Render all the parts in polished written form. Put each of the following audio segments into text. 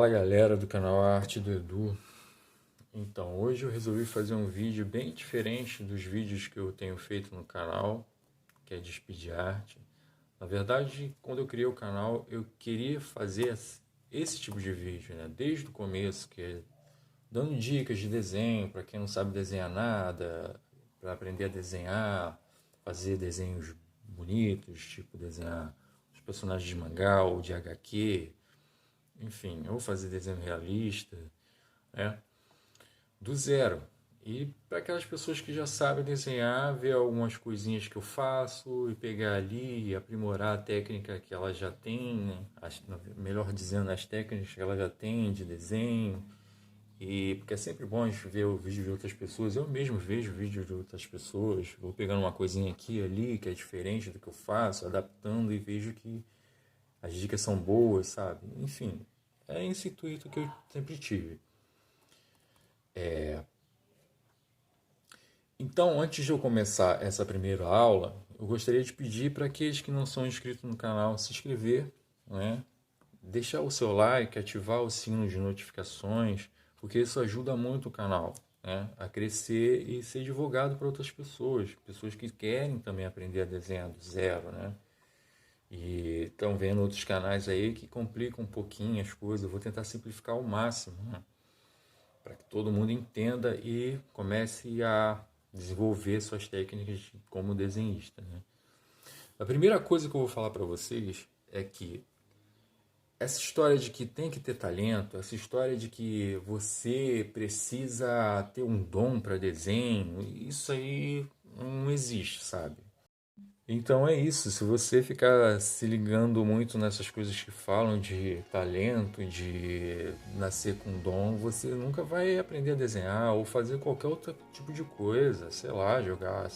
Fala galera do canal Arte do Edu. Então, hoje eu resolvi fazer um vídeo bem diferente dos vídeos que eu tenho feito no canal, que é de speed art. Na verdade, quando eu criei o canal, eu queria fazer esse tipo de vídeo, né? Desde o começo, que é dando dicas de desenho para quem não sabe desenhar nada, para aprender a desenhar, fazer desenhos bonitos, tipo desenhar os personagens de mangá ou de HQ. Enfim, ou fazer desenho realista, né? Do zero. E para aquelas pessoas que já sabem desenhar, ver algumas coisinhas que eu faço e pegar ali e aprimorar a técnica que ela já tem, né? Melhor dizendo, as técnicas que ela já tem de desenho. E porque é sempre bom a gente ver o vídeo de outras pessoas. Eu mesmo vejo vídeo de outras pessoas, vou pegando uma coisinha aqui e ali que é diferente do que eu faço, adaptando e vejo que as dicas são boas, sabe? Enfim, é esse intuito que eu sempre tive. Então, antes de eu começar essa primeira aula, eu gostaria de pedir para aqueles que não são inscritos no canal se inscrever, né? Deixar o seu like, ativar o sino de notificações, porque isso ajuda muito o canal, né? A crescer e ser divulgado para outras pessoas, pessoas que querem também aprender a desenhar do zero, né? E estão vendo outros canais aí que complicam um pouquinho as coisas. Eu vou tentar simplificar ao máximo, né? Para que todo mundo entenda e comece a desenvolver suas técnicas como desenhista, né? A primeira coisa que eu vou falar para vocês é que essa história de que tem que ter talento, essa história de que você precisa ter um dom para desenho, isso aí não existe, sabe? Então é isso, se você ficar se ligando muito nessas coisas que falam de talento, de nascer com dom, você nunca vai aprender a desenhar ou fazer qualquer outro tipo de coisa, sei lá, jogar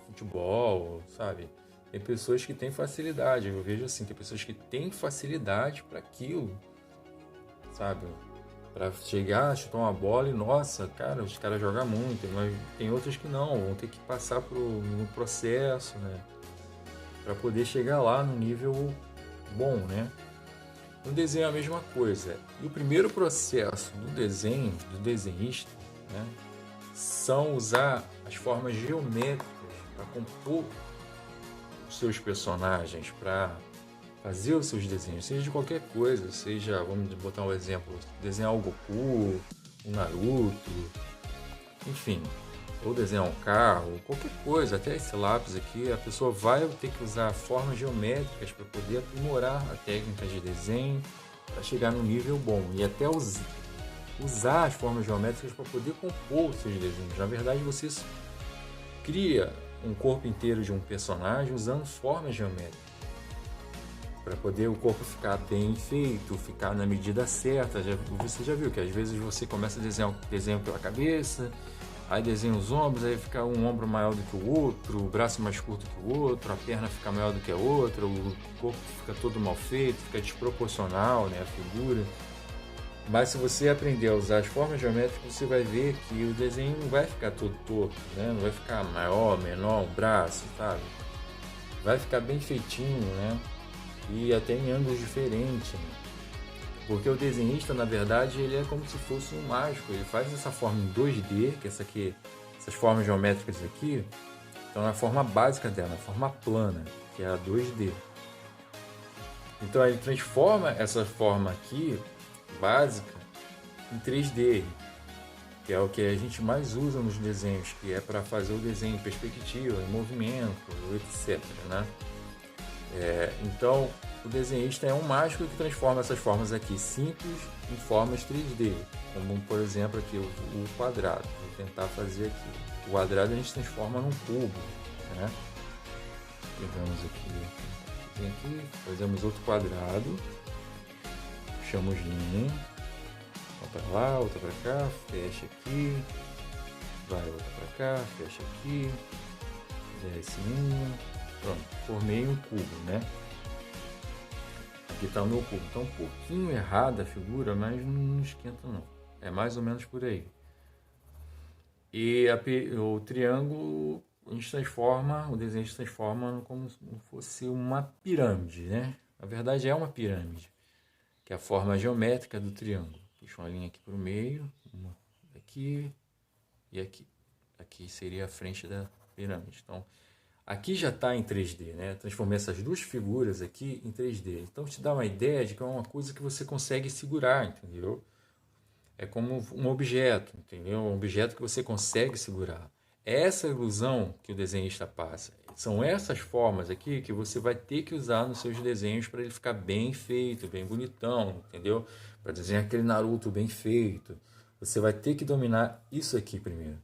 futebol, sabe? Tem pessoas que têm facilidade, eu vejo assim, tem pessoas que têm facilidade para aquilo, sabe? Para chegar, chutar uma bola e, nossa, cara, os caras jogam muito, mas tem outros que não, vão ter que passar por um processo, né? Para poder chegar lá no nível bom, né? No desenho é a mesma coisa. E o primeiro processo do desenho, do desenhista, né, são usar as formas geométricas para compor os seus personagens, para fazer os seus desenhos, seja de qualquer coisa, seja, vamos botar um exemplo, desenhar o Goku, o Naruto, enfim, ou desenhar um carro, qualquer coisa, até esse lápis aqui, a pessoa vai ter que usar formas geométricas para poder aprimorar a técnica de desenho para chegar no nível bom e até usar as formas geométricas para poder compor os seus desenhos. Na verdade, você cria um corpo inteiro de um personagem usando formas geométricas para poder o corpo ficar bem feito, ficar na medida certa. Você já viu que às vezes você começa a desenhar um desenho pela cabeça, aí desenha os ombros, aí fica um ombro maior do que o outro, o braço mais curto que o outro, a perna fica maior do que a outra, o corpo fica todo mal feito, fica desproporcional, né, a figura. Mas se você aprender a usar as formas geométricas, você vai ver que o desenho não vai ficar todo torto, né? Não vai ficar maior, menor, um braço, sabe? Vai ficar bem feitinho, né? E até em ângulos diferentes, né? Porque o desenhista, na verdade, ele é como se fosse um mágico. Ele faz essa forma em 2D, que essas formas geométricas aqui, estão na forma básica dela, na forma plana, que é a 2D. Então ele transforma essa forma aqui, básica, em 3D, que é o que a gente mais usa nos desenhos, que é para fazer o desenho em perspectiva, em movimento, etc, né? Então, o desenhista é um mágico que transforma essas formas aqui simples em formas 3D, como por exemplo aqui o quadrado. Vou tentar fazer aqui. O quadrado a gente transforma num cubo, né? Pegamos aqui, fazemos outro quadrado, puxamos linha, uma para lá, outra para cá, fecha aqui, vai outra para cá, fecha aqui, desce uma, pronto, formei um cubo, né? Aqui está o meu cubo. Está um pouquinho errada a figura, mas não esquenta não. É mais ou menos por aí. E o triângulo, a gente transforma, o desenho se transforma como se fosse uma pirâmide, né? Na verdade é uma pirâmide. que é a forma geométrica do triângulo. Puxa uma linha aqui para o meio, uma aqui e aqui. Aqui seria a frente da pirâmide. Então, aqui já está em 3D, né? Transformei essas duas figuras aqui em 3D. Então, te dá uma ideia de que é uma coisa que você consegue segurar, entendeu? É como um objeto, entendeu? Um objeto que você consegue segurar. É essa ilusão que o desenhista passa. São essas formas aqui que você vai ter que usar nos seus desenhos para ele ficar bem feito, bem bonitão, entendeu? Para desenhar aquele Naruto bem feito. Você vai ter que dominar isso aqui primeiro.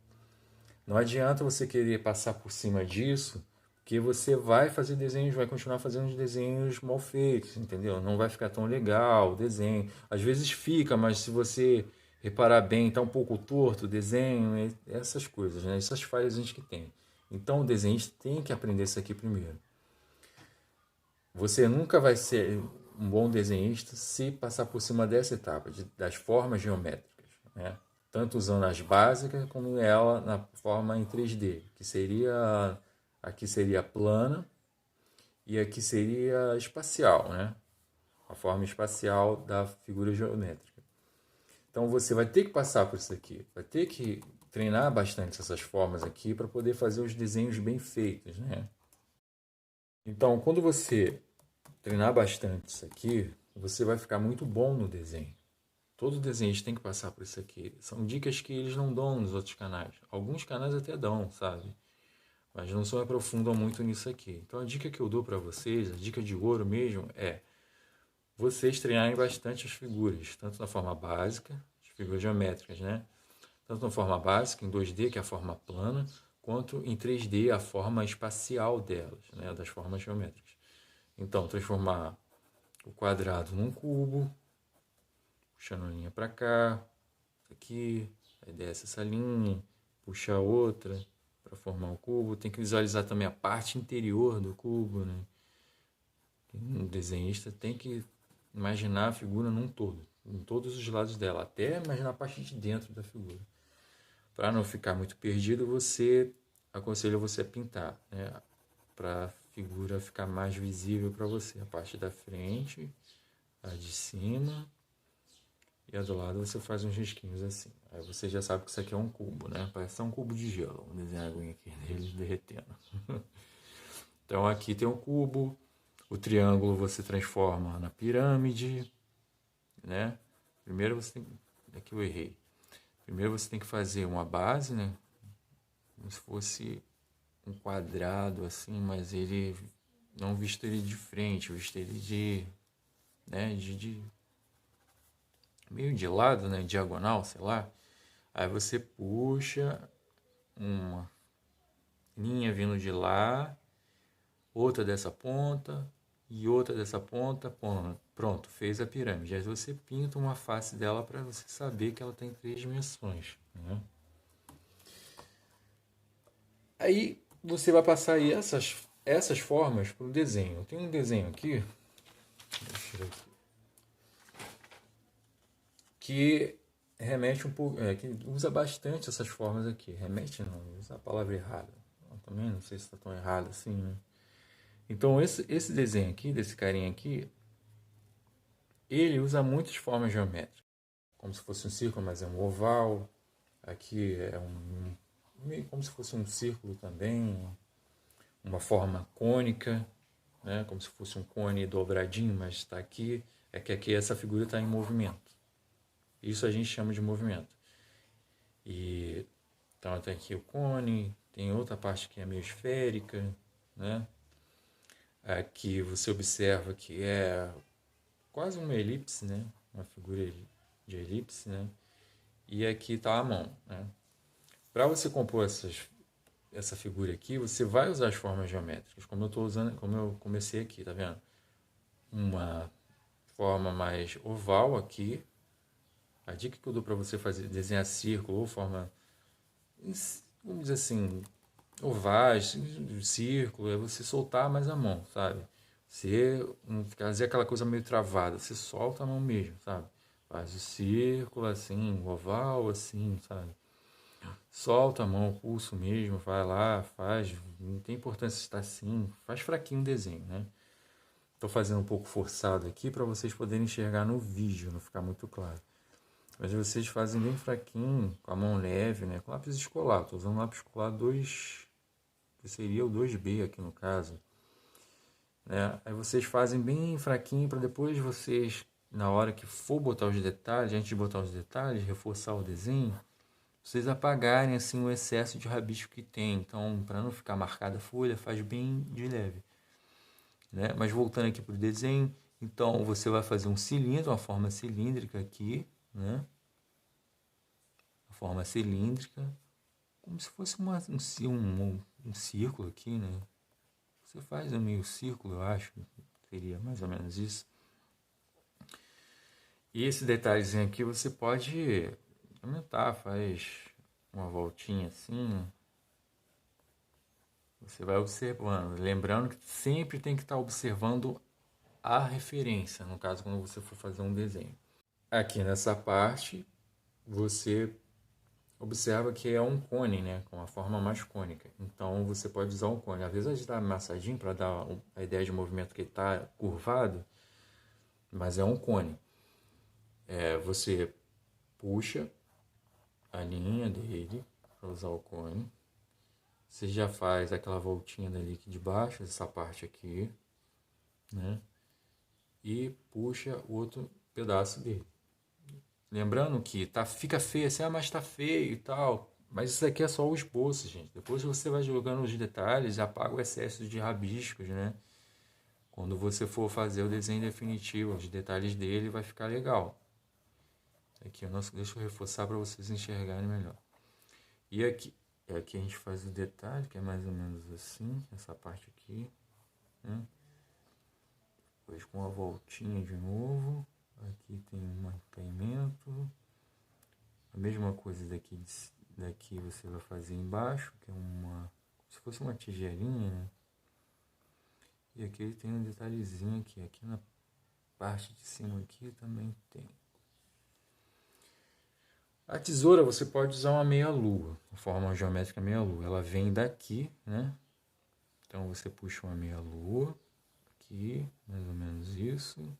Não adianta você querer passar por cima disso, que você vai fazer desenhos, vai continuar fazendo os desenhos mal feitos, entendeu? Não vai ficar tão legal o desenho. Às vezes fica, mas se você reparar bem, está um pouco torto o desenho, essas coisas, né? Essas falhas a gente que tem. Então o desenhista tem que aprender isso aqui primeiro. Você nunca vai ser um bom desenhista se passar por cima dessa etapa, das formas geométricas, né? Tanto usando as básicas como ela na forma em 3D, que seria aqui seria plana e aqui seria espacial, né? A forma espacial da figura geométrica. Então você vai ter que passar por isso aqui, vai ter que treinar bastante essas formas aqui para poder fazer os desenhos bem feitos, né? Então, quando você treinar bastante isso aqui, você vai ficar muito bom no desenho. Todo desenhista tem que passar por isso aqui. São dicas que eles não dão nos outros canais. Alguns canais até dão, sabe? Mas não se aprofundam muito nisso aqui. Então a dica que eu dou para vocês, a dica de ouro mesmo, é vocês treinarem bastante as figuras, tanto na forma básica, as figuras geométricas, né? Tanto na forma básica, em 2D, que é a forma plana, quanto em 3D, a forma espacial delas, né? Das formas geométricas. Então, transformar o quadrado num cubo, puxando a linha para cá, aqui, aí desce essa linha, puxa outra para formar o cubo. Tem que visualizar também a parte interior do cubo, né? Um desenhista tem que imaginar a figura num todo, em todos os lados dela, até imaginar a parte de dentro da figura. Para não ficar muito perdido, você aconselho você a pintar, né? Para a figura ficar mais visível para você, a parte da frente, a de cima e a do lado você faz uns risquinhos assim. Aí você já sabe que isso aqui é um cubo, né? Parece um cubo de gelo. Vamos desenhar a aguinha aqui dele derretendo. Então aqui tem um cubo, o triângulo você transforma na pirâmide, né? Primeiro você tem... Aqui eu errei. Primeiro você tem que fazer uma base, né? Como se fosse um quadrado assim, mas ele... Não visto ele de frente, visto ele de... né? Meio de lado, né? Diagonal, sei lá. Aí você puxa uma linha vindo de lá, outra dessa ponta e outra dessa ponta, pronto, fez a pirâmide. Aí você pinta uma face dela para você saber que ela tem 3 dimensões, né? Aí você vai passar aí essas formas para o desenho. Tem um desenho aqui, deixa eu aqui, que remete um pouco, que usa bastante essas formas aqui. Remete não, usa a palavra errada. Eu também não sei se está tão errado assim, né? Então esse desenho aqui, desse carinha aqui, ele usa muitas formas geométricas. Como se fosse um círculo, mas é um oval. Aqui é meio como se fosse um círculo também. Uma forma cônica, né? Como se fosse um cone dobradinho, mas está aqui. É que aqui essa figura está em movimento. Isso a gente chama de movimento. E então tem aqui o cone, tem outra parte que é meio esférica, né? Aqui você observa que é quase uma elipse, né? Uma figura de elipse, né? E aqui está a mão, né? Para você compor essa figura aqui, você vai usar as formas geométricas, como eu estou usando, como eu comecei aqui, tá vendo? Uma forma mais oval aqui. A dica que eu dou para você fazer, desenhar círculo ou forma, vamos dizer assim, ovais, círculo, é você soltar mais a mão, sabe? Você não fazer aquela coisa meio travada, você solta a mão mesmo, sabe? Faz o círculo assim, o oval assim, sabe? Solta a mão, o pulso mesmo, vai lá, faz, não tem importância se está assim, faz fraquinho o desenho, né? Estou fazendo um pouco forçado aqui para vocês poderem enxergar no vídeo, não ficar muito claro. Mas vocês fazem bem fraquinho, com a mão leve, né? Com lápis escolar. Estou usando lápis escolar 2, que seria o 2B aqui no caso. Né? Aí vocês fazem bem fraquinho para depois vocês, na hora que for botar os detalhes, antes de botar os detalhes, reforçar o desenho, vocês apagarem assim o excesso de rabisco que tem. Então, para não ficar marcada a folha, faz bem de leve. Né? Mas voltando aqui para o desenho, então você vai fazer um cilindro, uma forma cilíndrica aqui, né? Uma forma cilíndrica, como se fosse um círculo aqui, né? Você faz um meio círculo, eu acho, seria mais ou menos isso. E esse detalhezinho aqui você pode aumentar, faz uma voltinha assim. Você vai observando, lembrando que sempre tem que estar observando a referência, no caso quando você for fazer um desenho. Aqui nessa parte, você observa que é um cone, né, com a forma mais cônica. Então você pode usar um cone. Às vezes a gente dá amassadinho para dar a ideia de movimento que está curvado, mas é um cone. Você puxa a linha dele para usar o cone. Você já faz aquela voltinha dali aqui de baixo, essa parte aqui, né? E puxa o outro pedaço dele. Lembrando que fica feio assim, mas tá feio e tal. Mas isso aqui é só o esboço, gente. Depois você vai jogando os detalhes e apaga o excesso de rabiscos, né? Quando você for fazer o desenho definitivo, os detalhes dele vai ficar legal. Aqui, deixa eu reforçar para vocês enxergarem melhor. E aqui a gente faz o detalhe, que é mais ou menos assim, essa parte aqui, né? Depois com a voltinha de novo. Aqui tem um caimento. A mesma coisa daqui você vai fazer embaixo, que é como se fosse uma tigelinha, né? E aqui ele tem um detalhezinho aqui na parte de cima aqui também tem. A tesoura você pode usar uma meia-lua, forma geométrica meia-lua. Ela vem daqui, né? Então você puxa uma meia-lua aqui, mais ou menos isso.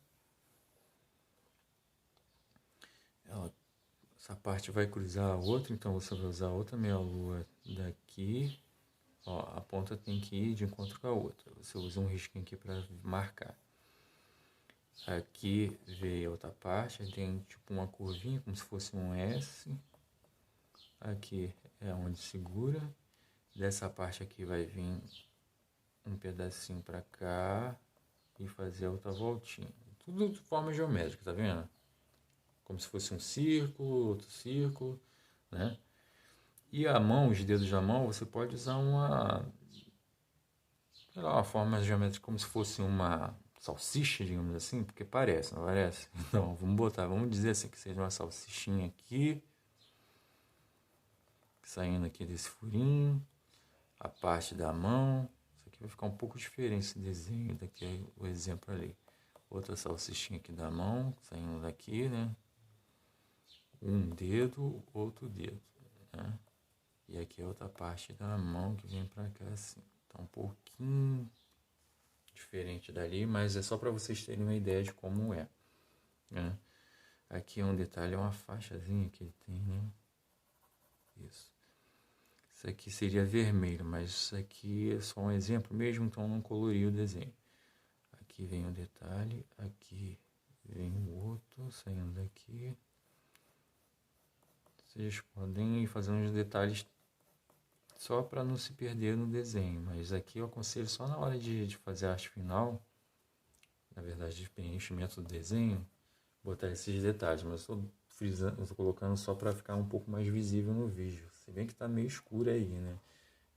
Essa parte vai cruzar a outra, então você vai usar outra meia-lua daqui. Ó, a ponta tem que ir de encontro com a outra. Você usa um risquinho aqui para marcar. Aqui veio a outra parte, tem tipo uma curvinha, como se fosse um S. Aqui é onde segura. Dessa parte aqui vai vir um pedacinho para cá e fazer a outra voltinha. Tudo de forma geométrica, tá vendo? Como se fosse um círculo, outro círculo, né? E a mão, os dedos da mão, você pode usar uma forma geométrica como se fosse uma salsicha, digamos assim, porque parece, não parece? Então, vamos dizer assim, que seja uma salsichinha aqui, saindo aqui desse furinho, a parte da mão. Isso aqui vai ficar um pouco diferente esse desenho, daqui é o exemplo ali. Outra salsichinha aqui da mão, saindo daqui, né? Um dedo, outro dedo, né? E aqui é outra parte da mão que vem pra cá assim. Tá um pouquinho diferente dali, mas é só para vocês terem uma ideia de como é, né? Aqui é um detalhe, é uma faixazinha que ele tem, né? Isso. Isso aqui seria vermelho, mas isso aqui é só um exemplo mesmo, então não colori o desenho. Aqui vem um detalhe, aqui vem o outro, saindo daqui. Vocês podem ir fazendo os detalhes só para não se perder no desenho, mas aqui eu aconselho só na hora de fazer a arte final, na verdade de preenchimento do desenho, botar esses detalhes, mas eu estou colocando só para ficar um pouco mais visível no vídeo, se bem que está meio escuro aí, né?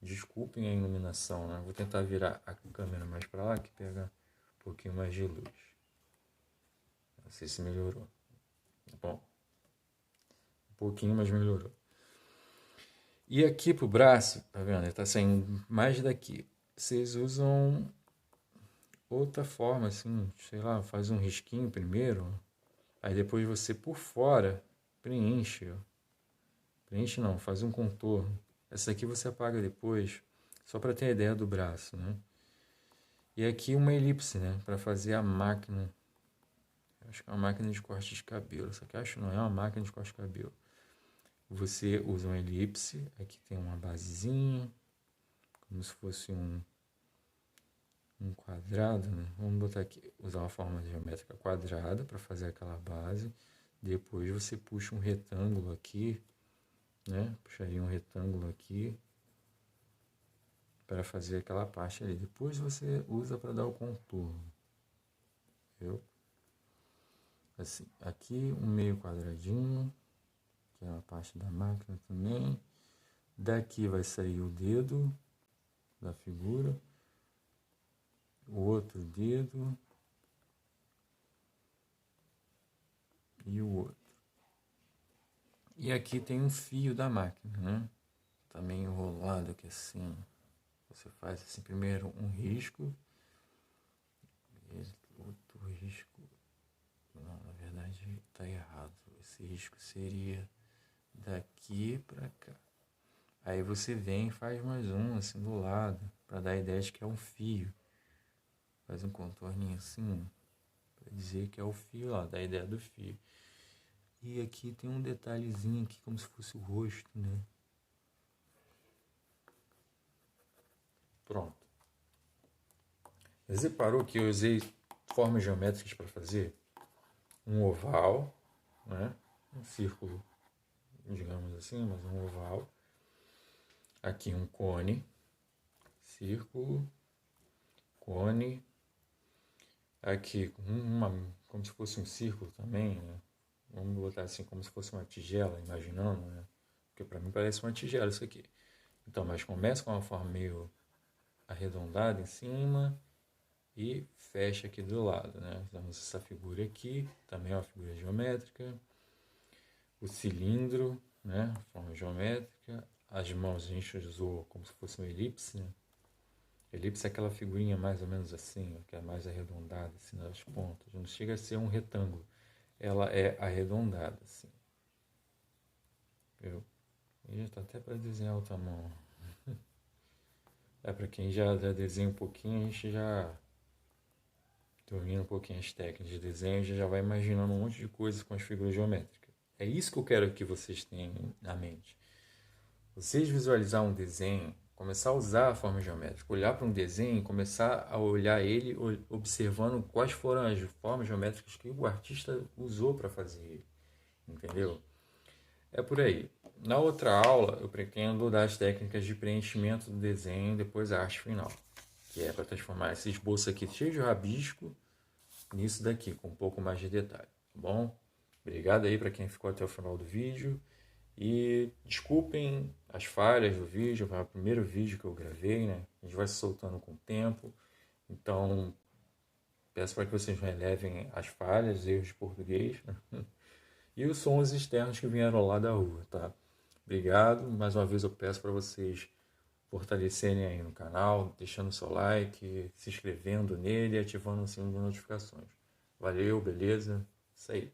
Desculpem a iluminação, né? Vou tentar virar a câmera mais para lá que pega um pouquinho mais de luz. Não sei se melhorou. Bom, um pouquinho, mas melhorou. E aqui pro braço, tá vendo? Ele tá saindo mais daqui. Vocês usam outra forma, assim, sei lá, faz um risquinho primeiro, aí depois você por fora preenche. Preenche não, faz um contorno. Essa aqui você apaga depois, só para ter a ideia do braço, né? E aqui uma elipse, né? Para fazer a máquina. Acho que é uma máquina de corte de cabelo. Só que acho que não é uma máquina de corte de cabelo. Você usa uma elipse. Aqui tem uma basezinha. Como se fosse um quadrado, né? Vamos botar aqui, usar uma forma geométrica quadrada para fazer aquela base. Depois você puxa um retângulo aqui, né? Puxaria um retângulo aqui para fazer aquela parte ali. Depois você usa para dar o contorno. Viu? Assim, aqui um meio quadradinho, que é a parte da máquina também. Daqui vai sair o dedo da figura. O outro dedo e o outro. E aqui tem um fio da máquina, né? Também enrolado aqui assim. Você faz assim primeiro um risco. Outro risco. Não, na verdade está errado. Esse risco seria daqui para cá. Aí você vem e faz mais um assim do lado, para dar a ideia de que é um fio. Faz um contorninho assim, para dizer que é o fio, ó, dá a ideia do fio. E aqui tem um detalhezinho aqui, como se fosse o rosto, né? Pronto. Você reparou que eu usei formas geométricas para fazer? Um oval, né? Um círculo, digamos assim, mas um oval. Aqui um cone, círculo, cone. Aqui como se fosse um círculo também, né? Vamos botar assim como se fosse uma tigela, imaginando, né? Porque para mim parece uma tigela isso aqui. Então, mas começa com uma forma meio arredondada em cima e fecha aqui do lado, né? Temos essa figura aqui, também é uma figura geométrica. O cilindro, né? Forma geométrica. As mãos a gente usou como se fosse uma elipse, né? Elipse é aquela figurinha mais ou menos assim, que é mais arredondada, assim, nas pontas. Não chega a ser um retângulo. Ela é arredondada, assim. Viu? E já está até para desenhar outra mão. Para quem já desenha um pouquinho, a gente já domina um pouquinho as técnicas de desenho, já vai imaginando um monte de coisas com as figuras geométricas. É isso que eu quero que vocês tenham na mente. Vocês visualizar um desenho, começar a usar a forma geométrica, olhar para um desenho e começar a olhar ele observando quais foram as formas geométricas que o artista usou para fazer ele, entendeu? É por aí. Na outra aula, eu pretendo dar as técnicas de preenchimento do desenho e depois a arte final, que é para transformar esse esboço aqui cheio de rabisco nisso daqui, com um pouco mais de detalhe, tá bom? Obrigado aí para quem ficou até o final do vídeo. E desculpem as falhas do vídeo, foi o primeiro vídeo que eu gravei, né? A gente vai se soltando com o tempo. Então, peço para que vocês relevem as falhas, erros de português, né? E os sons externos que vieram lá da rua, tá? Obrigado. Mais uma vez eu peço para vocês fortalecerem aí no canal, deixando o seu like, se inscrevendo nele e ativando o sininho de notificações. Valeu, beleza? Isso aí.